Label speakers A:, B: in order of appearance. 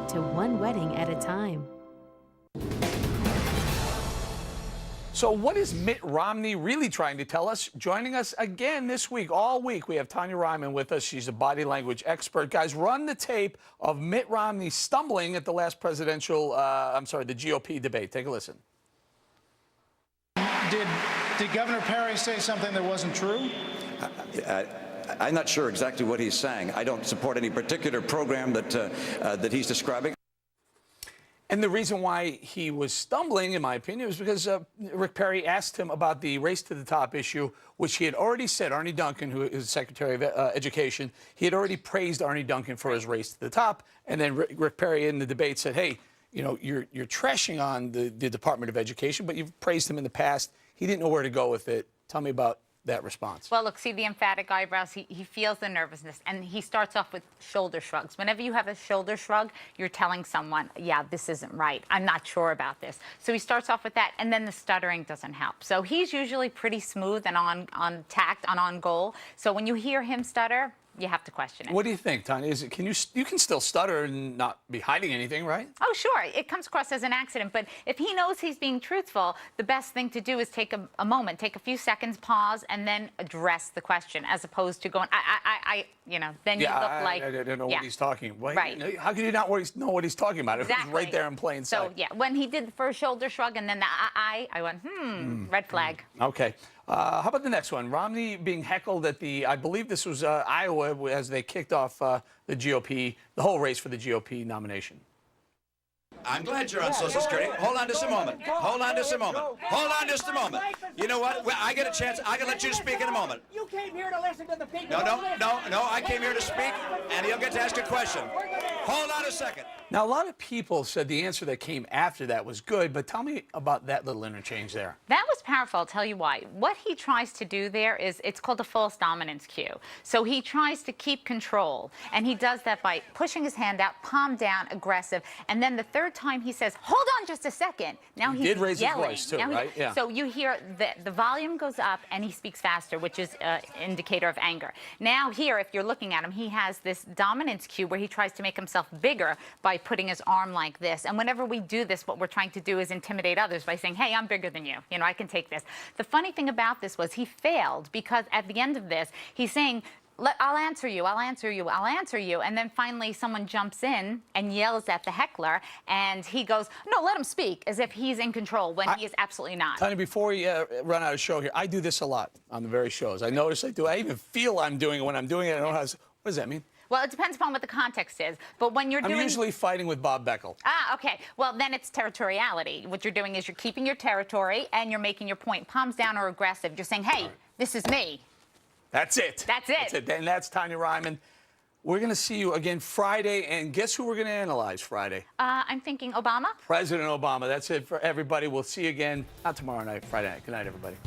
A: to one wedding at a time.
B: So what is Mitt Romney really trying to tell us? Joining us again this week, all week, we have Tonya Reiman with us. She's a body language expert. Guys, run the tape of Mitt Romney stumbling at the last presidential, the GOP debate. Take a listen.
C: Did Governor Perry say something that wasn't true?
D: I'm not sure exactly what he's saying. I don't support any particular program that he's describing.
B: And the reason why he was stumbling, in my opinion, was because Rick Perry asked him about the race to the top issue, which he had already said. Arnie Duncan, who is Secretary of Education, he had already praised Arnie Duncan for his race to the top. And then Rick Perry in the debate said, hey, you know, you're trashing on the Department of Education, but you've praised him in the past. He didn't know where to go with it. Tell me about that response.
E: Well, look, see the emphatic eyebrows. He feels the nervousness, and he starts off with shoulder shrugs. Whenever you have a shoulder shrug, you're telling someone, yeah, this isn't right. I'm not sure about this. So he starts off with that, and then the stuttering doesn't help. So he's usually pretty smooth and on tact and on goal. So when you hear him stutter, you have to question it.
B: What do you think, Tonya? Is it, you can still stutter and not be hiding anything, right?
E: Oh, sure. It comes across as an accident. But if he knows he's being truthful, the best thing to do is take a moment, take a few seconds, pause, and then address the question, as opposed to going, you know, then you look like...
B: I don't know what he's talking about.
E: Right.
B: How can you not know what he's talking about?
E: Exactly.
B: It was right there in plain sight.
E: So, yeah, when he did the first shoulder shrug and then the I went, red flag.
B: Okay. How about the next one? Romney being heckled at I believe this was Iowa, as they kicked off the GOP, the whole race for the GOP nomination.
D: I'm glad you're on Social Security. Hold on just a moment. Hold on just a moment. Hold on just a moment. You know what? Well, I get a chance. I can let you speak in a moment.
F: You came here to listen to the people.
D: No. I came here to speak, and you'll get to ask a question. Hold on a second.
B: Now, a lot of people said the answer that came after that was good, but tell me about that little interchange there.
E: That was powerful. I'll tell you why. What he tries to do there is, it's called a false dominance cue. So he tries to keep control, and he does that by pushing his hand out, palm down, aggressive, and then the third time he says, hold on just a second. Now he's
B: did raise
E: yelling.
B: his voice too, right? Yeah.
E: So you hear the volume goes up, and he speaks faster, which is an indicator of anger. Now here, if you're looking at him, he has this dominance cue where he tries to make himself bigger by putting his arm like this. And whenever we do this, what we're trying to do is intimidate others by saying, hey, I'm bigger than you. You know, I can take this. The funny thing about this was he failed because at the end of this, he's saying, I'll answer you, I'll answer you, I'll answer you. And then finally someone jumps in and yells at the heckler, and he goes, no, let him speak, as if he's in control when he is absolutely not.
B: Tonya, before we run out of show here, I do this a lot on the very shows. I notice I do. I even feel I'm doing it when I'm doing it. I don't know what does that mean?
E: Well, it depends upon what the context is. But when you're doing...
B: I'm usually fighting with Bob Beckel.
E: Ah, okay. Well, then it's territoriality. What you're doing is you're keeping your territory and you're making your point. Palms down or aggressive. You're saying, hey, this is me.
B: That's it.
E: That's it.
B: That's it. And that's Tonya Reiman. We're going to see you again Friday. And guess who we're going to analyze Friday?
E: I'm thinking Obama.
B: President Obama. That's it for everybody. We'll see you again, not tomorrow night, Friday night. Good night, everybody.